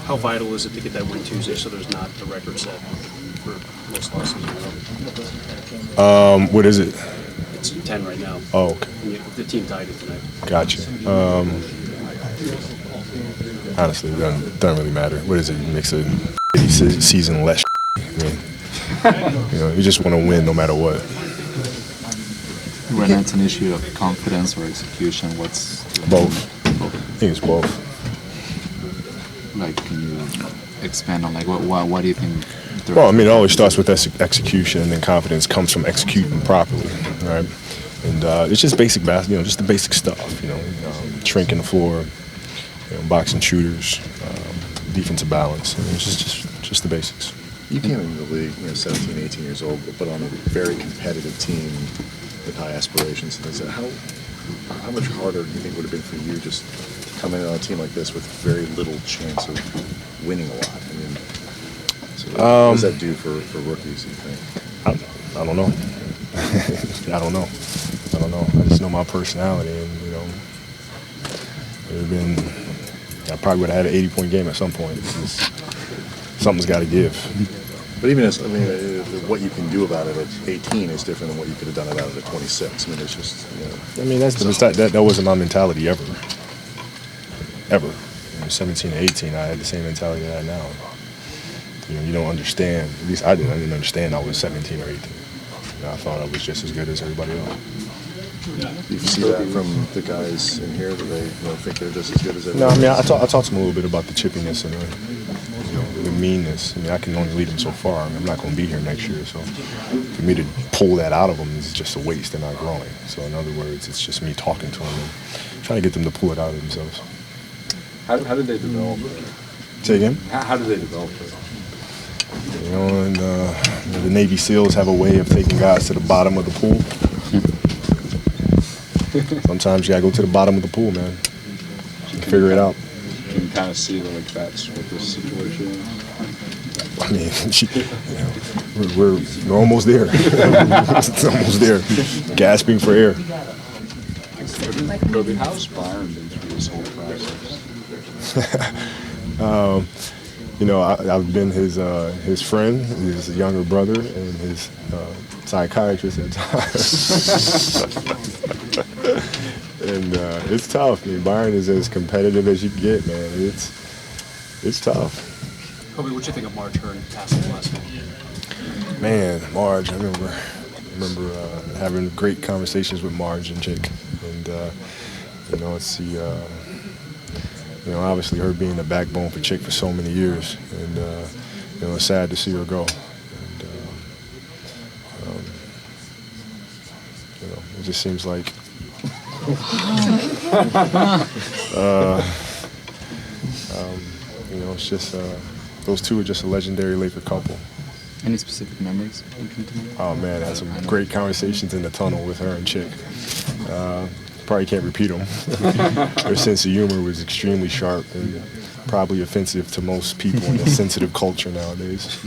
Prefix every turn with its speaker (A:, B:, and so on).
A: How vital is it to get that win Tuesday so there's not the record set for most losses in a row?
B: What is it?
A: It's 10 right now.
B: Oh, okay.
A: The team tied it tonight.
B: Gotcha. Honestly, it doesn't really matter. What is it? It makes a season less. I mean, you just want to win no matter what.
C: When it's an issue of confidence or execution, what's
B: Both. I think it's both.
C: like? Can you expand on like what do you think?
B: Well, I mean, it always starts with execution, and then confidence comes from executing properly, right? And it's just basic basketball, just the basic stuff, shrinking the floor, boxing shooters, defensive balance. I mean, it's just the basics.
D: You came into the league, 17, 18 years old, but on a very competitive team with high aspirations. And how much harder do you think would have been for you just to come in on a team like this with very little chance of winning a lot? I mean, so what does that do for rookies, you think?
B: I don't know. I don't know. I just know my personality, and I probably would have had an 80-point game at some point. Something's got to give.
D: But even what you can do about it at 18 is different than what you could have done about it at 26. I mean, it's just,
B: that wasn't my mentality ever. Ever. 17 to 18, I had the same mentality that I have now. You don't understand. At least I didn't understand I was 17 or 18. I thought I was just as good as everybody else.
D: You see that from the guys in here that they think they're just as good as
B: No,
D: everybody
B: I
D: else?
B: mean, I talked to them a little bit about the chippiness and the meanness. I mean, I can only lead them so far. I mean, I'm not going to be here next year, so for me to pull that out of them is just a waste. They're not growing. So in other words, it's just me talking to them and trying to get them to pull it out of themselves.
E: How did they develop?
B: Say again?
E: How did they develop it?
B: And the Navy SEALs have a way of taking guys to the bottom of the pool. Sometimes you gotta go to the bottom of the pool, man. Figure it out.
E: Can you kind of see like that's what this situation is?
B: I mean, we're almost there. It's almost there. Gasping for air.
E: Kobe, how's Byron been through this whole process?
B: I've been his friend, his younger brother, and his psychiatrist at times. And it's tough. I mean, Byron is as competitive as you can get, man. It's tough.
A: Kobe, what'd you think of Marge Hearn passing last night?
B: Man, Marge, I remember having great conversations with Marge and Jake, and it's the obviously her being the backbone for Chick for so many years, and it's sad to see her go. And it just seems like it's just those two are just a legendary Laker couple.
C: Any specific memories you can tell me?
B: Oh man, I had some great conversations in the tunnel with her and Chick. Probably can't repeat them. Her sense of humor was extremely sharp and probably offensive to most people in a sensitive culture nowadays.